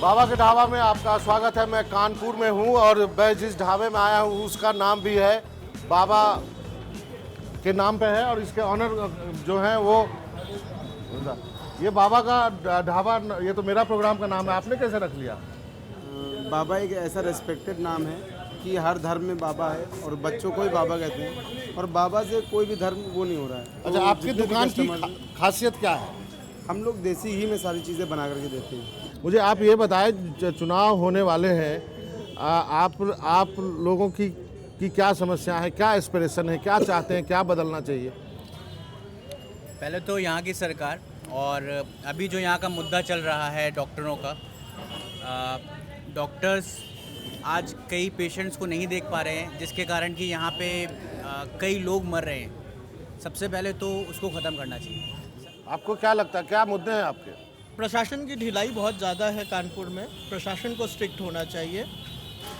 बाबा के ढाबा में आपका स्वागत है। मैं कानपुर में हूं और मैं जिस ढाबे में आया हूं उसका नाम भी है बाबा के नाम पे है और इसके ऑनर जो हैं वो ये बाबा का ढाबा। ये तो मेरा प्रोग्राम का नाम है, आपने कैसे रख लिया? बाबा एक ऐसा रेस्पेक्टेड नाम है कि हर धर्म में बाबा है और बच्चों को ही बाबा कहते हैं और बाबा से कोई भी धर्म वो नहीं हो रहा है। अच्छा, आपकी दुकान की खासियत क्या है? हम लोग देसी ही में सारी चीज़ें बना करके देते हैं। मुझे आप ये बताएं, चुनाव होने वाले हैं, आप लोगों की क्या समस्या है, क्या एस्पिरेशन है, क्या चाहते हैं, क्या बदलना चाहिए? पहले तो यहाँ की सरकार और अभी जो यहाँ का मुद्दा चल रहा है डॉक्टरों का, डॉक्टर्स आज कई पेशेंट्स को नहीं देख पा रहे हैं जिसके कारण कि यहाँ पे कई लोग मर रहे हैं। सबसे पहले तो उसको ख़त्म करना चाहिए। आपको क्या लगता है, क्या मुद्दे हैं आपके? प्रशासन की ढिलाई बहुत ज़्यादा है कानपुर में, प्रशासन को स्ट्रिक्ट होना चाहिए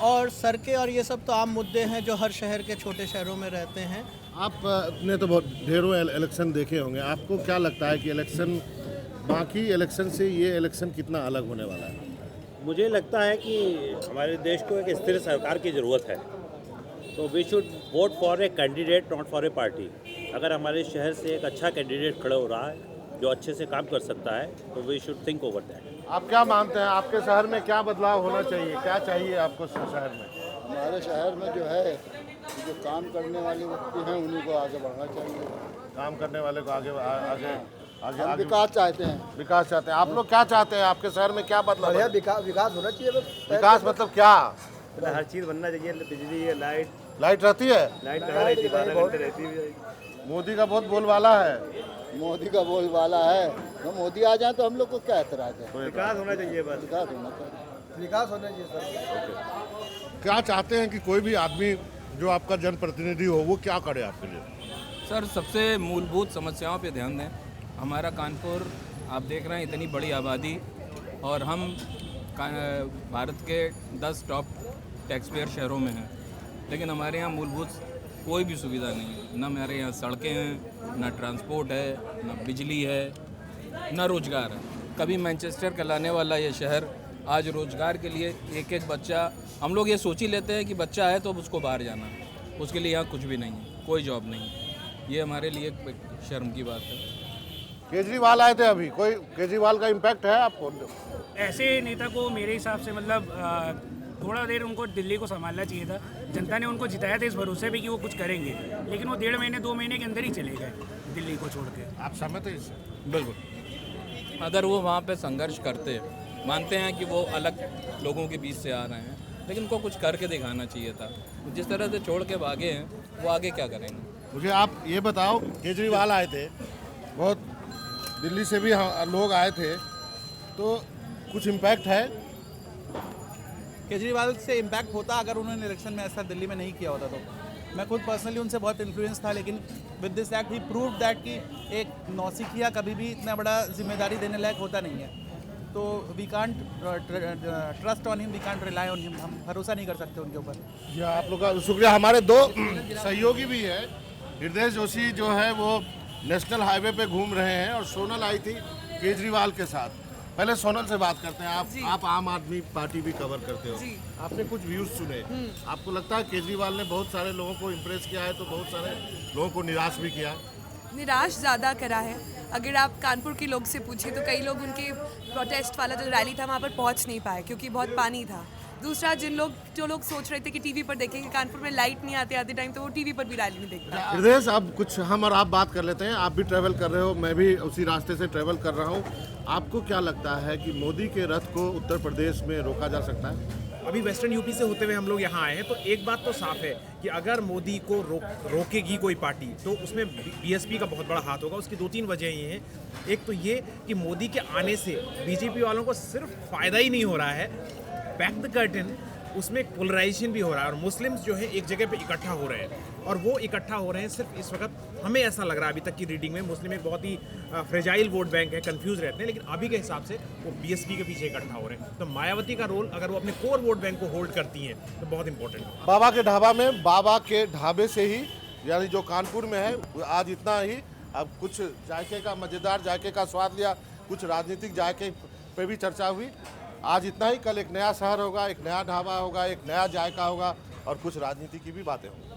और सड़कें और ये सब तो आम मुद्दे हैं जो हर शहर के छोटे शहरों में रहते हैं। आपने तो बहुत ढेरों इलेक्शन देखे होंगे, आपको क्या लगता है कि इलेक्शन बाकी इलेक्शन से ये इलेक्शन कितना अलग होने वाला है? मुझे लगता है कि हमारे देश को एक स्थिर सरकार की ज़रूरत है, तो we should vote for a candidate not for a party. अगर हमारे शहर से एक अच्छा कैंडिडेट खड़ा हो रहा है जो अच्छे से काम कर सकता है तो we should think over that. आप क्या मानते हैं, आपके शहर में क्या बदलाव होना चाहिए, क्या चाहिए आपको शहर में? हमारे शहर में जो है जो काम करने वाले व्यक्ति हैं उन्हीं को आगे बढ़ना चाहिए। काम करने वाले को आगे आगे आगे हम आगे विकास चाहते हैं। विकास चाहते हैं। आप लोग क्या चाहते हैं, आपके शहर में क्या बदलाव? विकास होना चाहिए बस। विकास मतलब क्या? हर चीज़ बनना चाहिए, बिजली है, लाइट रहती है? लाइट कहाँ रहती है? 12 घंटे रहती है। मोदी का बहुत बोलबाला है। मोदी का बोलबाला है, तो मोदी आ जाए तो हम लोग को क्या एतराज है? विकास होना चाहिए बस। विकास होना चाहिए, विकास होना चाहिए सर। क्या चाहते हैं कि कोई भी आदमी जो आपका जनप्रतिनिधि हो वो क्या करे आपके लिए? सर, सबसे मूलभूत समस्याओं पे ध्यान दें। हमारा कानपुर आप देख रहे हैं, इतनी बड़ी आबादी और हम भारत के 10 टॉप टैक्स पेयर शहरों में हैं, लेकिन हमारे यहाँ मूलभूत कोई भी सुविधा नहीं है। न हमारे यहाँ सड़कें हैं, न ट्रांसपोर्ट है, न बिजली है, न रोज़गार है। कभी मैनचेस्टर कहलाने वाला ये शहर आज रोज़गार के लिए एक एक बच्चा, हम लोग ये सोच ही लेते हैं कि बच्चा है तो अब उसको बाहर जाना है, उसके लिए यहाँ कुछ भी नहीं है, कोई जॉब नहीं है। ये हमारे लिए एक शर्म की बात है। केजरीवाल आए थे अभी, कोई केजरीवाल का इम्पैक्ट है आपको? ऐसे नेता को मेरे हिसाब से मतलब थोड़ा देर उनको दिल्ली को संभालना चाहिए था। जनता ने उनको जिताया था इस भरोसे पे कि वो कुछ करेंगे, लेकिन वो 1.5 महीने 2 महीने के अंदर ही चले गए दिल्ली को छोड़ के। आप सहमत हैं इससे? बिल्कुल। अगर वो वहाँ पे संघर्ष करते, मानते हैं कि वो अलग लोगों के बीच से आ रहे हैं, लेकिन उनको कुछ करके दिखाना चाहिए था। जिस तरह से छोड़ के भागे हैं, वो आगे क्या करेंगे? मुझे आप ये बताओ, केजरीवाल आए थे, बहुत दिल्ली से भी लोग आए थे, तो कुछ इम्पैक्ट है? केजरीवाल से इम्पैक्ट होता अगर उन्होंने इलेक्शन में ऐसा दिल्ली में नहीं किया होता तो। मैं खुद पर्सनली उनसे बहुत इन्फ्लुएंस था, लेकिन with this act he proved that कि एक नौसिखिया कभी भी इतना बड़ा जिम्मेदारी देने लायक होता नहीं है। तो we can't trust on him, we can't rely on him. हम भरोसा नहीं कर सकते उनके ऊपर। जी, आप लोग का शुक्रिया। हमारे 2 सहयोगी भी है। हृदय जोशी जो है वो नेशनल हाईवे पे घूम रहे हैं और सोनल आई थी केजरीवाल के साथ। पहले सोनल से बात करते हैं। आप आम आदमी पार्टी भी कवर करते हो, आपने कुछ व्यूज सुने, आपको लगता है केजरीवाल ने बहुत सारे लोगों को इम्प्रेस किया है तो बहुत सारे लोगों को निराश भी किया? निराश ज़्यादा करा है। अगर आप कानपुर के लोग से पूछे तो कई लोग उनके प्रोटेस्ट वाला जो रैली था वहाँ पर पहुँच नहीं पाए क्योंकि बहुत पानी था। दूसरा, जो लोग सोच रहे थे कि टीवी पर देखेंगे, कानपुर में लाइट नहीं आते टाइम, तो वो टीवी पर भी रैली नहीं देख पाए। हृदय, अब कुछ हम और आप बात कर लेते हैं। आप भी ट्रैवल कर रहे हो, मैं भी उसी रास्ते से ट्रैवल कर रहा हूँ। आपको क्या लगता है कि मोदी के रथ को उत्तर प्रदेश में रोका जा सकता है? अभी वेस्टर्न यूपी से होते हुए हम लोग यहाँ आए हैं, तो एक बात तो साफ है कि अगर मोदी को रोकेगी कोई पार्टी तो उसमें बीएसपी का बहुत बड़ा हाथ होगा। उसकी 2-3 वजह ये हैं। एक तो ये कि मोदी के आने से बीजेपी वालों को सिर्फ फ़ायदा ही नहीं हो रहा है, बैक द कर्टन उसमें एक पोलराइजेशन भी हो रहा है और मुस्लिम्स जो है एक जगह पे इकट्ठा हो रहे हैं और वो इकट्ठा हो रहे हैं सिर्फ इस वक्त। हमें ऐसा लग रहा है अभी तक की रीडिंग में मुस्लिम एक बहुत ही फ्रेजाइल वोट बैंक है, कंफ्यूज रहते हैं, लेकिन अभी के हिसाब से वो बीएसपी के पीछे इकट्ठा हो रहे हैं। तो मायावती का रोल अगर वो अपने कोर वोट बैंक को होल्ड करती हैं तो बहुत इंपॉर्टेंट है। बाबा के ढाबा में, बाबा के ढाबे से ही, यानी जो कानपुर में है, आज इतना ही। अब कुछ जायके का, मज़ेदार जायके का स्वाद लिया, कुछ राजनीतिक जायके पे भी चर्चा हुई। आज इतना ही, कल एक नया शहर होगा, एक नया ढाबा होगा, एक नया जायका होगा और कुछ राजनीति की भी बातें होंगी।